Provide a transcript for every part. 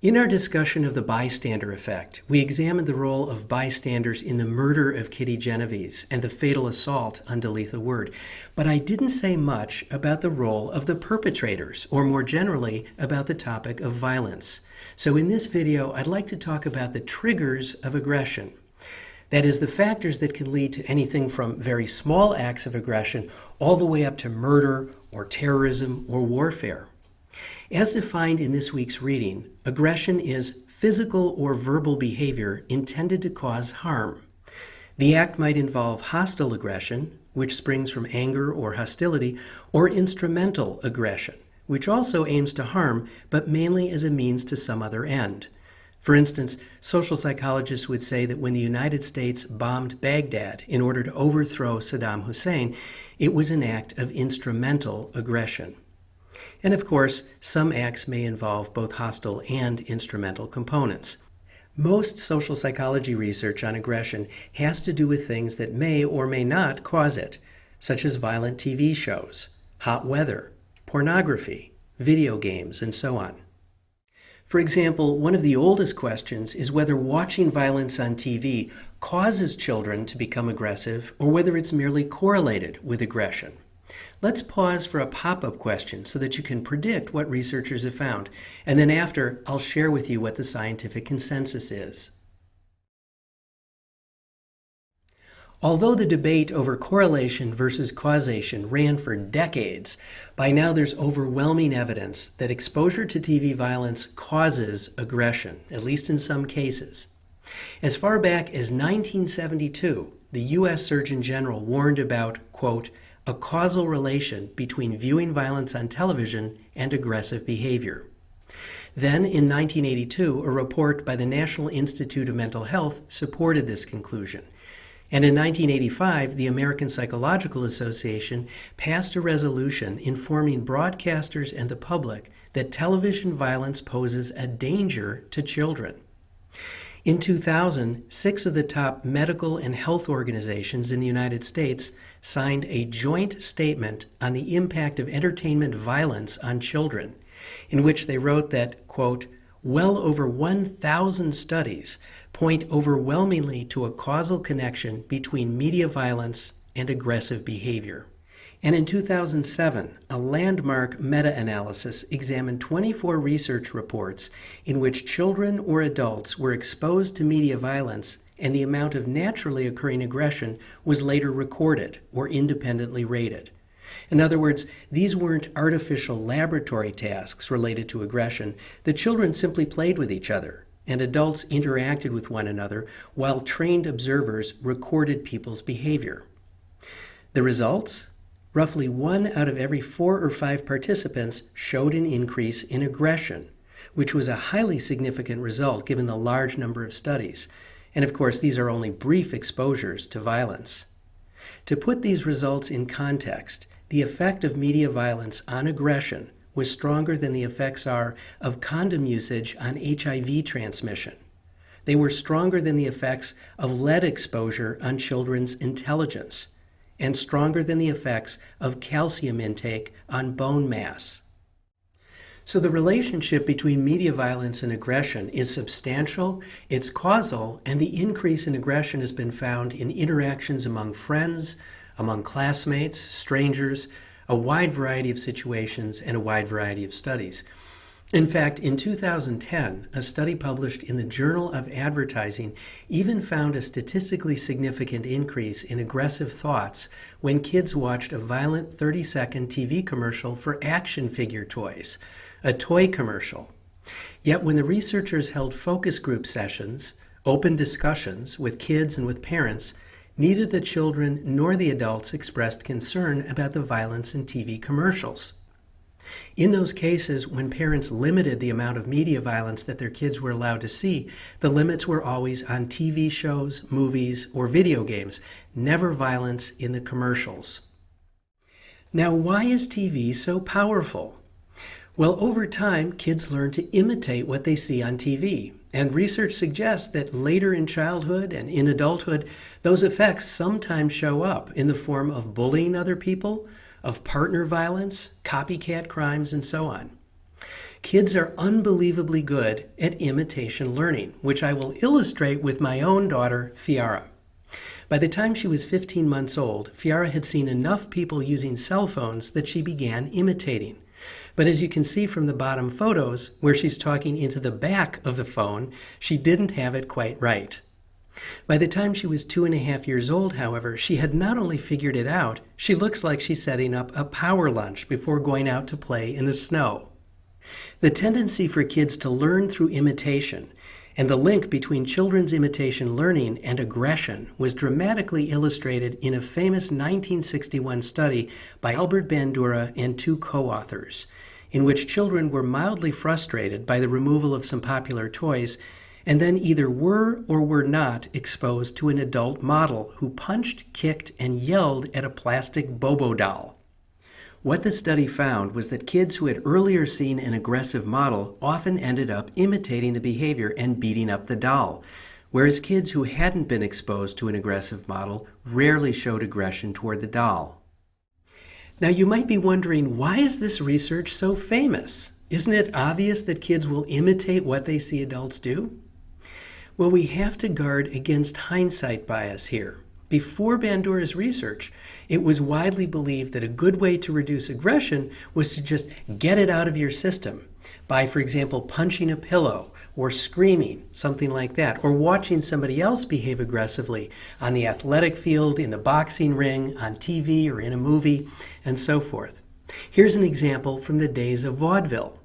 In our discussion of the bystander effect, we examined the role of bystanders in the murder of Kitty Genovese and the fatal assault on Dalitha Word, but I didn't say much about the role of the perpetrators, or more generally, about the topic of violence. So in this video, I'd like to talk about the triggers of aggression. That is, the factors that can lead to anything from very small acts of aggression all the way up to murder or terrorism or warfare. As defined in this week's reading, aggression is physical or verbal behavior intended to cause harm. The act might involve hostile aggression, which springs from anger or hostility, or instrumental aggression, which also aims to harm, but mainly as a means to some other end. For instance, social psychologists would say that when the United States bombed Baghdad in order to overthrow Saddam Hussein, it was an act of instrumental aggression. And of course, some acts may involve both hostile and instrumental components. Most social psychology research on aggression has to do with things that may or may not cause it, such as violent TV shows, hot weather, pornography, video games, and so on. For example, one of the oldest questions is whether watching violence on TV causes children to become aggressive or whether it's merely correlated with aggression. Let's pause for a pop-up question so that you can predict what researchers have found, and then after, I'll share with you what the scientific consensus is. Although the debate over correlation versus causation ran for decades, by now there's overwhelming evidence that exposure to TV violence causes aggression, at least in some cases. As far back as 1972, the U.S. Surgeon General warned about, quote, a causal relation between viewing violence on television and aggressive behavior. Then, in 1982, a report by the National Institute of Mental Health supported this conclusion. And in 1985, the American Psychological Association passed a resolution informing broadcasters and the public that television violence poses a danger to children. In 2000, 6 of the top medical and health organizations in the United States signed a joint statement on the impact of entertainment violence on children, in which they wrote that, quote, well over 1,000 studies point overwhelmingly to a causal connection between media violence and aggressive behavior. And in 2007, a landmark meta-analysis examined 24 research reports in which children or adults were exposed to media violence, and the amount of naturally occurring aggression was later recorded or independently rated. In other words, these weren't artificial laboratory tasks related to aggression. The children simply played with each other, and adults interacted with one another while trained observers recorded people's behavior. The results? Roughly 1 out of every 4 or 5 participants showed an increase in aggression, which was a highly significant result given the large number of studies. And of course, these are only brief exposures to violence. To put these results in context, the effect of media violence on aggression was stronger than the effects are of condom usage on HIV transmission. They were stronger than the effects of lead exposure on children's intelligence, and stronger than the effects of calcium intake on bone mass. So the relationship between media violence and aggression is substantial, it's causal, and the increase in aggression has been found in interactions among friends, among classmates, strangers, a wide variety of situations, and a wide variety of studies. In fact, in 2010, a study published in the Journal of Advertising even found a statistically significant increase in aggressive thoughts when kids watched a violent 30-second TV commercial for action figure toys, a toy commercial. Yet when the researchers held focus group sessions, open discussions with kids and with parents, neither the children nor the adults expressed concern about the violence in TV commercials. In those cases, when parents limited the amount of media violence that their kids were allowed to see, the limits were always on TV shows, movies, or video games, never violence in the commercials. Now, why is TV so powerful? Well, over time, kids learn to imitate what they see on TV, and research suggests that later in childhood and in adulthood, those effects sometimes show up in the form of bullying other people, of partner violence, copycat crimes, and so on. Kids are unbelievably good at imitation learning, which I will illustrate with my own daughter, Fiara. By the time she was 15 months old, Fiara had seen enough people using cell phones that she began imitating. But as you can see from the bottom photos, where she's talking into the back of the phone, she didn't have it quite right. By the time she was 2.5 years old, however, she had not only figured it out, she looks like she's setting up a power lunch before going out to play in the snow. The tendency for kids to learn through imitation and the link between children's imitation learning and aggression was dramatically illustrated in a famous 1961 study by Albert Bandura and 2 co-authors, in which children were mildly frustrated by the removal of some popular toys and then either were or were not exposed to an adult model who punched, kicked, and yelled at a plastic Bobo doll. What the study found was that kids who had earlier seen an aggressive model often ended up imitating the behavior and beating up the doll, whereas kids who hadn't been exposed to an aggressive model rarely showed aggression toward the doll. Now you might be wondering, why is this research so famous? Isn't it obvious that kids will imitate what they see adults do? Well, we have to guard against hindsight bias here. Before Bandura's research, it was widely believed that a good way to reduce aggression was to just get it out of your system by, for example, punching a pillow or screaming, something like that, or watching somebody else behave aggressively on the athletic field, in the boxing ring, on TV, or in a movie, and so forth. Here's an example from the days of vaudeville.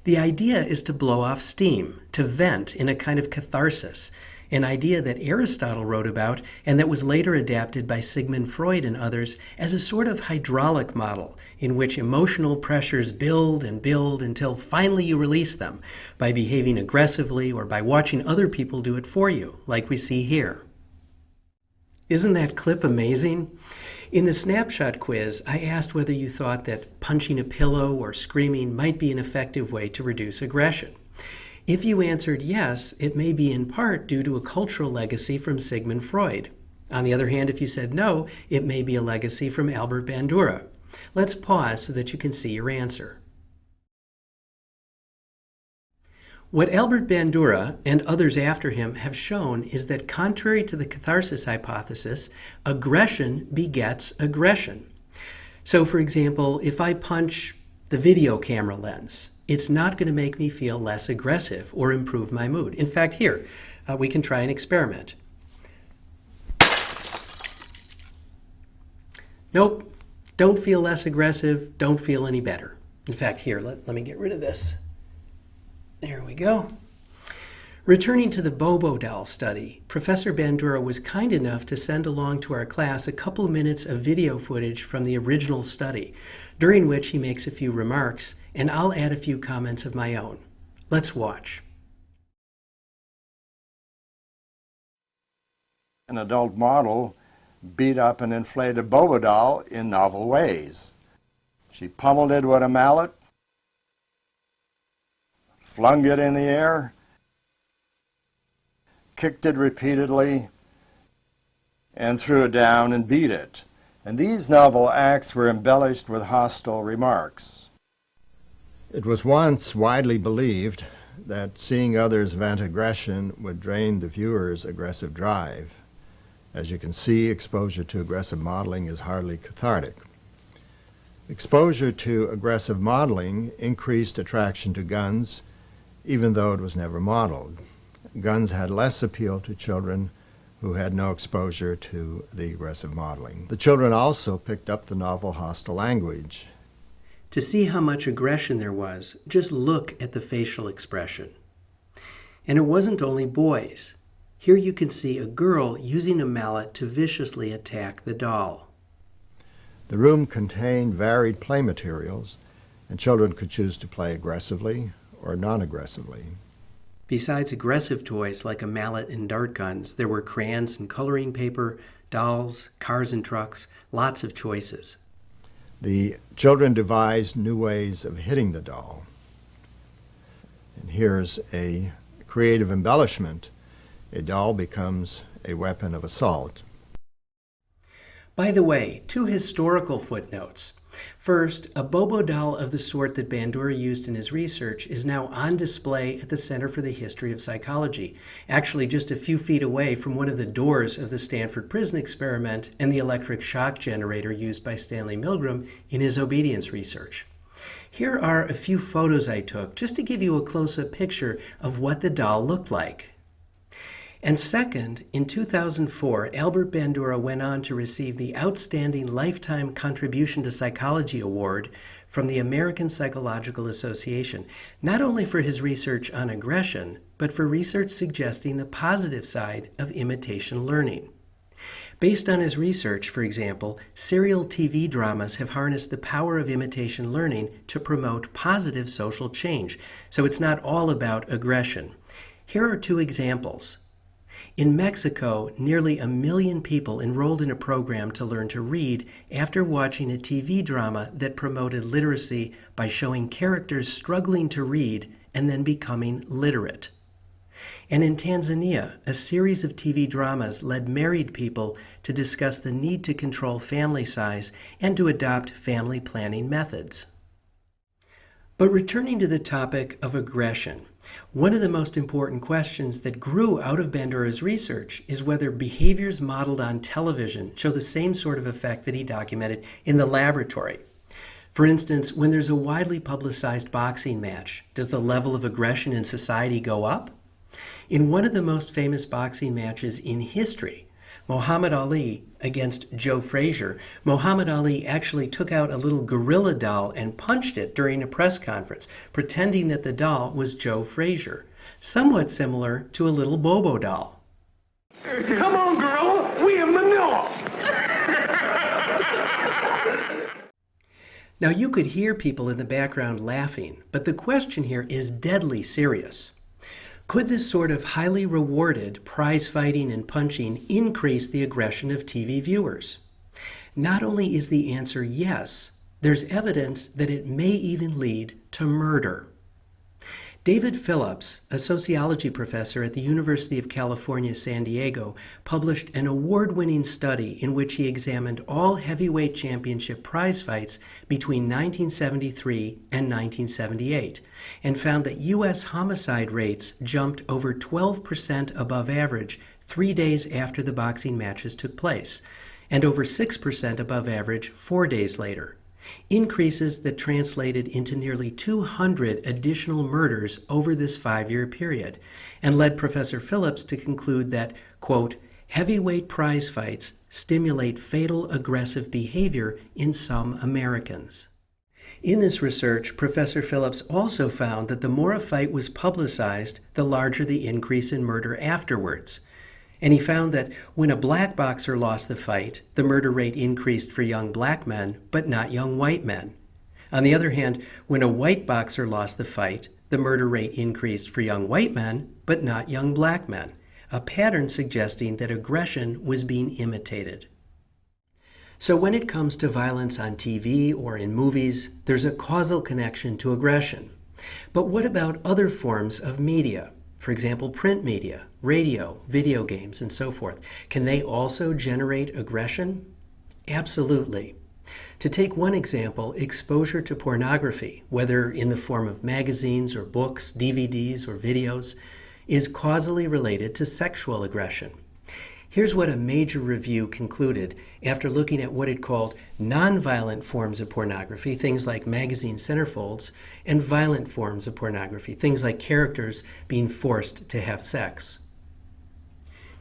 The idea is to blow off steam, to vent in a kind of catharsis, an idea that Aristotle wrote about and that was later adapted by Sigmund Freud and others as a sort of hydraulic model in which emotional pressures build and build until finally you release them by behaving aggressively or by watching other people do it for you, like we see here. Isn't that clip amazing? In the snapshot quiz, I asked whether you thought that punching a pillow or screaming might be an effective way to reduce aggression. If you answered yes, it may be in part due to a cultural legacy from Sigmund Freud. On the other hand, if you said no, it may be a legacy from Albert Bandura. Let's pause so that you can see your answer. What Albert Bandura and others after him have shown is that contrary to the catharsis hypothesis, aggression begets aggression. So for example, if I punch the video camera lens, it's not going to make me feel less aggressive or improve my mood. In fact, here, we can try an experiment. Nope, don't feel less aggressive, don't feel any better. In fact, here, let me get rid of this. There we go. Returning to the Bobo doll study, Professor Bandura was kind enough to send along to our class a couple minutes of video footage from the original study, during which he makes a few remarks, and I'll add a few comments of my own. Let's watch. An adult model beat up an inflated Bobo doll in novel ways. She pummeled it with a mallet, flung it in the air, kicked it repeatedly, and threw it down and beat it. And these novel acts were embellished with hostile remarks. It was once widely believed that seeing others vent aggression would drain the viewer's aggressive drive. As you can see, exposure to aggressive modeling is hardly cathartic. Exposure to aggressive modeling increased attraction to guns, even though it was never modeled. Guns had less appeal to children who had no exposure to the aggressive modeling. The children also picked up the novel hostile language. To see how much aggression there was, just look at the facial expression. And it wasn't only boys. Here you can see a girl using a mallet to viciously attack the doll. The room contained varied play materials, and children could choose to play aggressively or non-aggressively. Besides aggressive toys like a mallet and dart guns, there were crayons and coloring paper, dolls, cars and trucks, lots of choices. The children devised new ways of hitting the doll. And here's a creative embellishment. A doll becomes a weapon of assault. By the way, two historical footnotes. First, a Bobo doll of the sort that Bandura used in his research is now on display at the Center for the History of Psychology, actually just a few feet away from one of the doors of the Stanford Prison Experiment and the electric shock generator used by Stanley Milgram in his obedience research. Here are a few photos I took just to give you a close-up picture of what the doll looked like. And second, in 2004, Albert Bandura went on to receive the Outstanding Lifetime Contribution to Psychology Award from the American Psychological Association, not only for his research on aggression, but for research suggesting the positive side of imitation learning. Based on his research, for example, serial TV dramas have harnessed the power of imitation learning to promote positive social change, so it's not all about aggression. Here are two examples. In Mexico, nearly 1 million people enrolled in a program to learn to read after watching a TV drama that promoted literacy by showing characters struggling to read and then becoming literate. And in Tanzania, a series of TV dramas led married people to discuss the need to control family size and to adopt family planning methods. But returning to the topic of aggression, one of the most important questions that grew out of Bandura's research is whether behaviors modeled on television show the same sort of effect that he documented in the laboratory. For instance, when there's a widely publicized boxing match, does the level of aggression in society go up? In one of the most famous boxing matches in history, Muhammad Ali against Joe Frazier, Muhammad Ali actually took out a little gorilla doll and punched it during a press conference, pretending that the doll was Joe Frazier, somewhat similar to a little Bobo doll. Come on, girl, we in Manila. Now you could hear people in the background laughing, but the question here is deadly serious. Could this sort of highly rewarded prize fighting and punching increase the aggression of TV viewers? Not only is the answer yes, there's evidence that it may even lead to murder. David Phillips, a sociology professor at the University of California, San Diego, published an award-winning study in which he examined all heavyweight championship prize fights between 1973 and 1978 and found that U.S. homicide rates jumped over 12% above average 3 days after the boxing matches took place, and over 6% above average 4 days later. Increases that translated into nearly 200 additional murders over this 5-year period, and led Professor Phillips to conclude that, quote, heavyweight prize fights stimulate fatal aggressive behavior in some Americans. In this research, Professor Phillips also found that the more a fight was publicized, the larger the increase in murder afterwards. And he found that when a black boxer lost the fight, the murder rate increased for young black men, but not young white men. On the other hand, when a white boxer lost the fight, the murder rate increased for young white men, but not young black men, a pattern suggesting that aggression was being imitated. So when it comes to violence on TV or in movies, there's a causal connection to aggression. But what about other forms of media? For example, print media, radio, video games, and so forth. Can they also generate aggression? Absolutely. To take one example, exposure to pornography, whether in the form of magazines or books, DVDs or videos, is causally related to sexual aggression. Here's what a major review concluded after looking at what it called nonviolent forms of pornography, things like magazine centerfolds, and violent forms of pornography, things like characters being forced to have sex.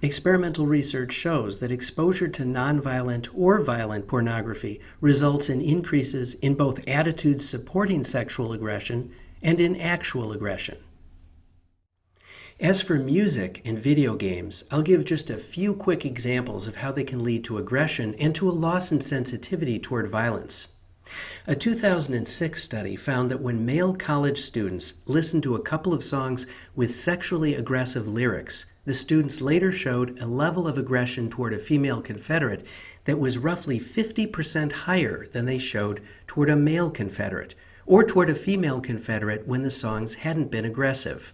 Experimental research shows that exposure to nonviolent or violent pornography results in increases in both attitudes supporting sexual aggression and in actual aggression. As for music and video games, I'll give just a few quick examples of how they can lead to aggression and to a loss in sensitivity toward violence. A 2006 study found that when male college students listened to a couple of songs with sexually aggressive lyrics, the students later showed a level of aggression toward a female Confederate that was roughly 50% higher than they showed toward a male Confederate, or toward a female Confederate when the songs hadn't been aggressive.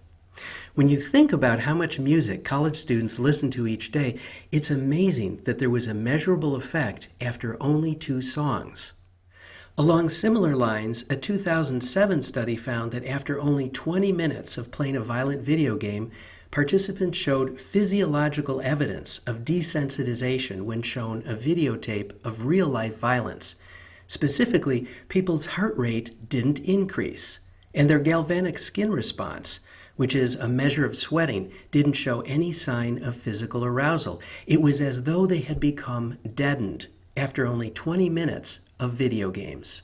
When you think about how much music college students listen to each day, it's amazing that there was a measurable effect after only 2 songs. Along similar lines, a 2007 study found that after only 20 minutes of playing a violent video game, participants showed physiological evidence of desensitization when shown a videotape of real-life violence. Specifically, people's heart rate didn't increase, and their galvanic skin response, which is a measure of sweating, didn't show any sign of physical arousal. It was as though they had become deadened after only 20 minutes of video games.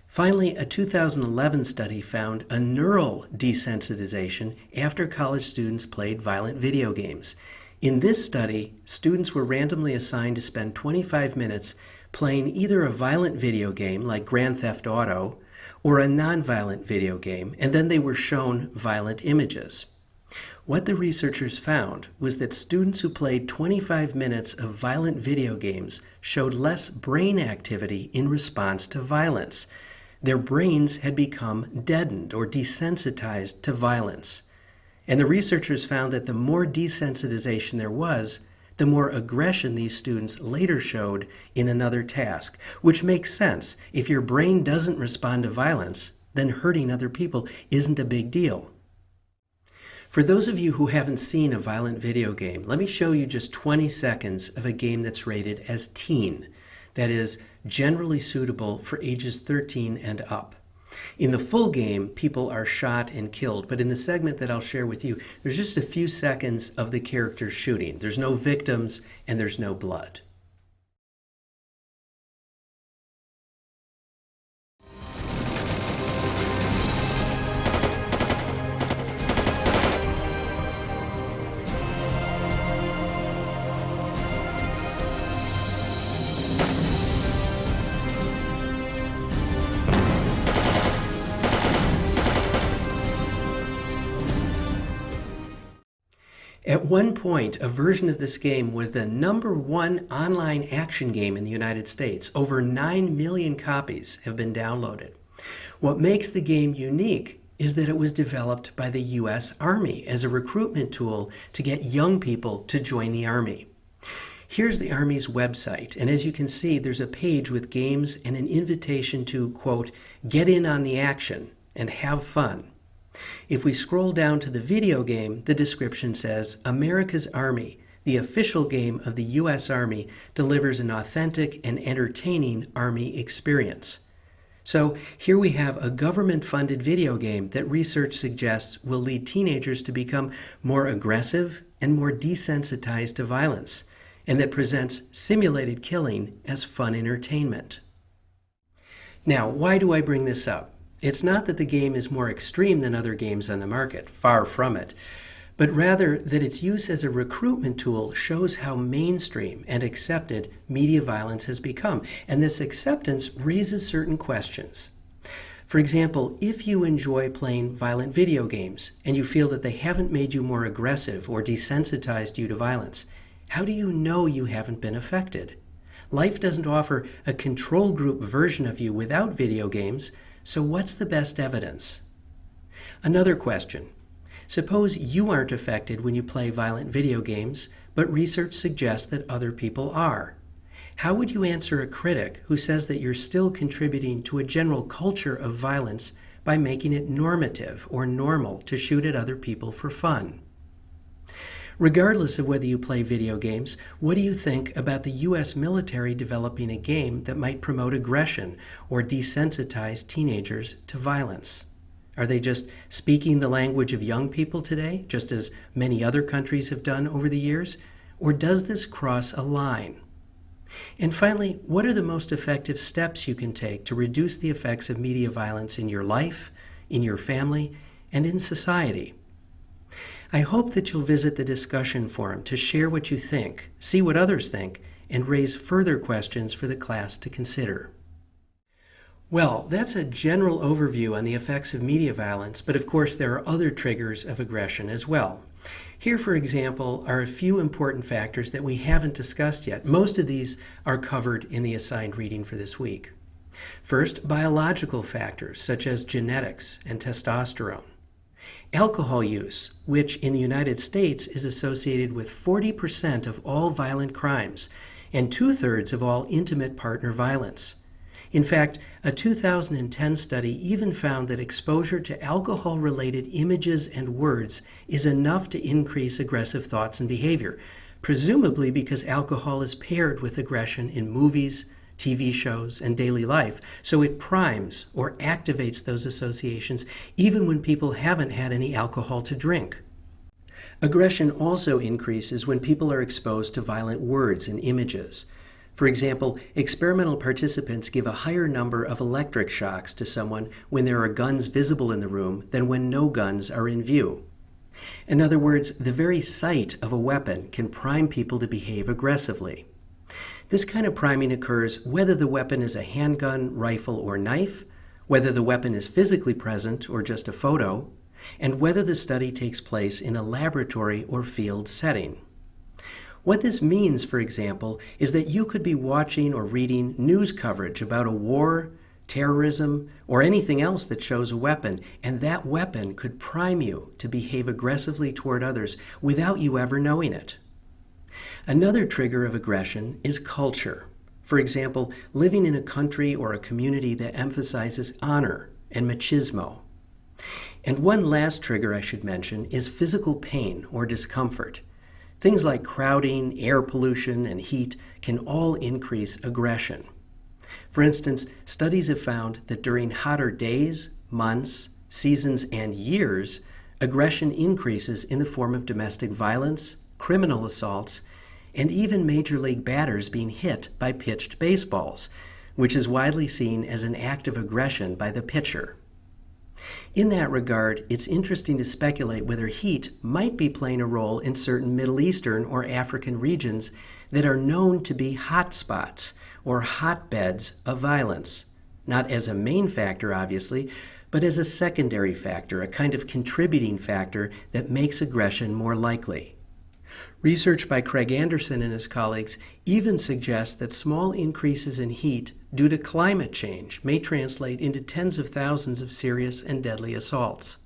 Finally, a 2011 study found a neural desensitization after college students played violent video games. In this study, students were randomly assigned to spend 25 minutes playing either a violent video game like Grand Theft Auto or a non-violent video game, and then they were shown violent images. What the researchers found was that students who played 25 minutes of violent video games showed less brain activity in response to violence. Their brains had become deadened or desensitized to violence. And the researchers found that the more desensitization there was, the more aggression these students later showed in another task, which makes sense. If your brain doesn't respond to violence, then hurting other people isn't a big deal. For those of you who haven't seen a violent video game, let me show you just 20 seconds of a game that's rated as teen, that is, generally suitable for ages 13 and up. In the full game, people are shot and killed, but in the segment that I'll share with you, there's just a few seconds of the characters shooting. There's no victims and there's no blood. At one point, a version of this game was the #1 online action game in the United States. Over 9 million copies have been downloaded. What makes the game unique is that it was developed by the U.S. Army as a recruitment tool to get young people to join the Army. Here's the Army's website, and as you can see, there's a page with games and an invitation to, quote, get in on the action and have fun. If we scroll down to the video game, the description says, America's Army, the official game of the U.S. Army, delivers an authentic and entertaining Army experience. So here we have a government-funded video game that research suggests will lead teenagers to become more aggressive and more desensitized to violence, and that presents simulated killing as fun entertainment. Now, why do I bring this up? It's not that the game is more extreme than other games on the market, far from it, but rather that its use as a recruitment tool shows how mainstream and accepted media violence has become, and this acceptance raises certain questions. For example, if you enjoy playing violent video games and you feel that they haven't made you more aggressive or desensitized you to violence, how do you know you haven't been affected? Life doesn't offer a control group version of you without video games, so what's the best evidence? Another question. Suppose you aren't affected when you play violent video games, but research suggests that other people are. How would you answer a critic who says that you're still contributing to a general culture of violence by making it normative or normal to shoot at other people for fun? Regardless of whether you play video games, what do you think about the U.S. military developing a game that might promote aggression or desensitize teenagers to violence? Are they just speaking the language of young people today, just as many other countries have done over the years? Or does this cross a line? And finally, what are the most effective steps you can take to reduce the effects of media violence in your life, in your family, and in society? I hope that you'll visit the discussion forum to share what you think, see what others think, and raise further questions for the class to consider. Well, that's a general overview on the effects of media violence, but of course there are other triggers of aggression as well. Here, for example, are a few important factors that we haven't discussed yet. Most of these are covered in the assigned reading for this week. First, biological factors such as genetics and testosterone. Alcohol use, which in the United States is associated with 40% of all violent crimes and 2/3 of all intimate partner violence. In fact, a 2010 study even found that exposure to alcohol-related images and words is enough to increase aggressive thoughts and behavior, presumably because alcohol is paired with aggression in movies, TV shows, and daily life, so it primes or activates those associations even when people haven't had any alcohol to drink. Aggression also increases when people are exposed to violent words and images. For example, experimental participants give a higher number of electric shocks to someone when there are guns visible in the room than when no guns are in view. In other words, the very sight of a weapon can prime people to behave aggressively. This kind of priming occurs whether the weapon is a handgun, rifle, or knife, whether the weapon is physically present or just a photo, and whether the study takes place in a laboratory or field setting. What this means, for example, is that you could be watching or reading news coverage about a war, terrorism, or anything else that shows a weapon, and that weapon could prime you to behave aggressively toward others without you ever knowing it. Another trigger of aggression is culture. For example, living in a country or a community that emphasizes honor and machismo. And one last trigger I should mention is physical pain or discomfort. Things like crowding, air pollution, and heat can all increase aggression. For instance, studies have found that during hotter days, months, seasons, and years, aggression increases in the form of domestic violence, criminal assaults, and even major league batters being hit by pitched baseballs, which is widely seen as an act of aggression by the pitcher. In that regard, it's interesting to speculate whether heat might be playing a role in certain Middle Eastern or African regions that are known to be hotspots or hotbeds of violence, not as a main factor, obviously, but as a secondary factor, a kind of contributing factor that makes aggression more likely. Research by Craig Anderson and his colleagues even suggests that small increases in heat due to climate change may translate into tens of thousands of serious and deadly assaults.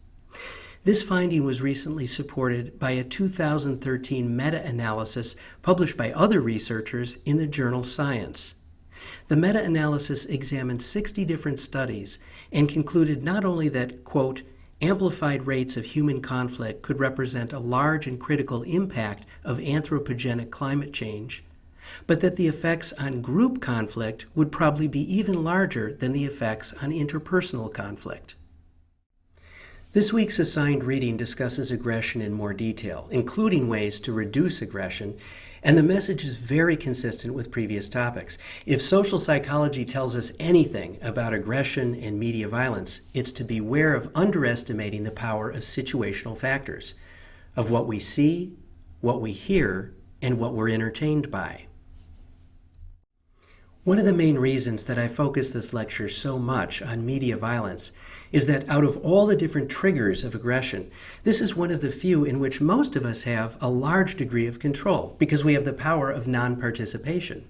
This finding was recently supported by a 2013 meta-analysis published by other researchers in the journal Science. The meta-analysis examined 60 different studies and concluded not only that, quote, amplified rates of human conflict could represent a large and critical impact of anthropogenic climate change, but that the effects on group conflict would probably be even larger than the effects on interpersonal conflict. This week's assigned reading discusses aggression in more detail, including ways to reduce aggression, and the message is very consistent with previous topics. If social psychology tells us anything about aggression and media violence, it's to beware of underestimating the power of situational factors, of what we see, what we hear, and what we're entertained by. One of the main reasons that I focus this lecture so much on media violence is that out of all the different triggers of aggression, this is one of the few in which most of us have a large degree of control because we have the power of non-participation.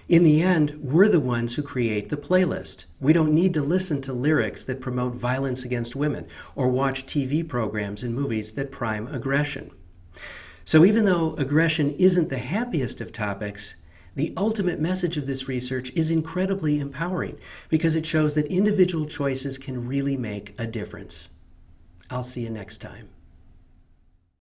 In the end, we're the ones who create the playlist. We don't need to listen to lyrics that promote violence against women or watch TV programs and movies that prime aggression. So even though aggression isn't the happiest of topics, the ultimate message of this research is incredibly empowering because it shows that individual choices can really make a difference. I'll see you next time.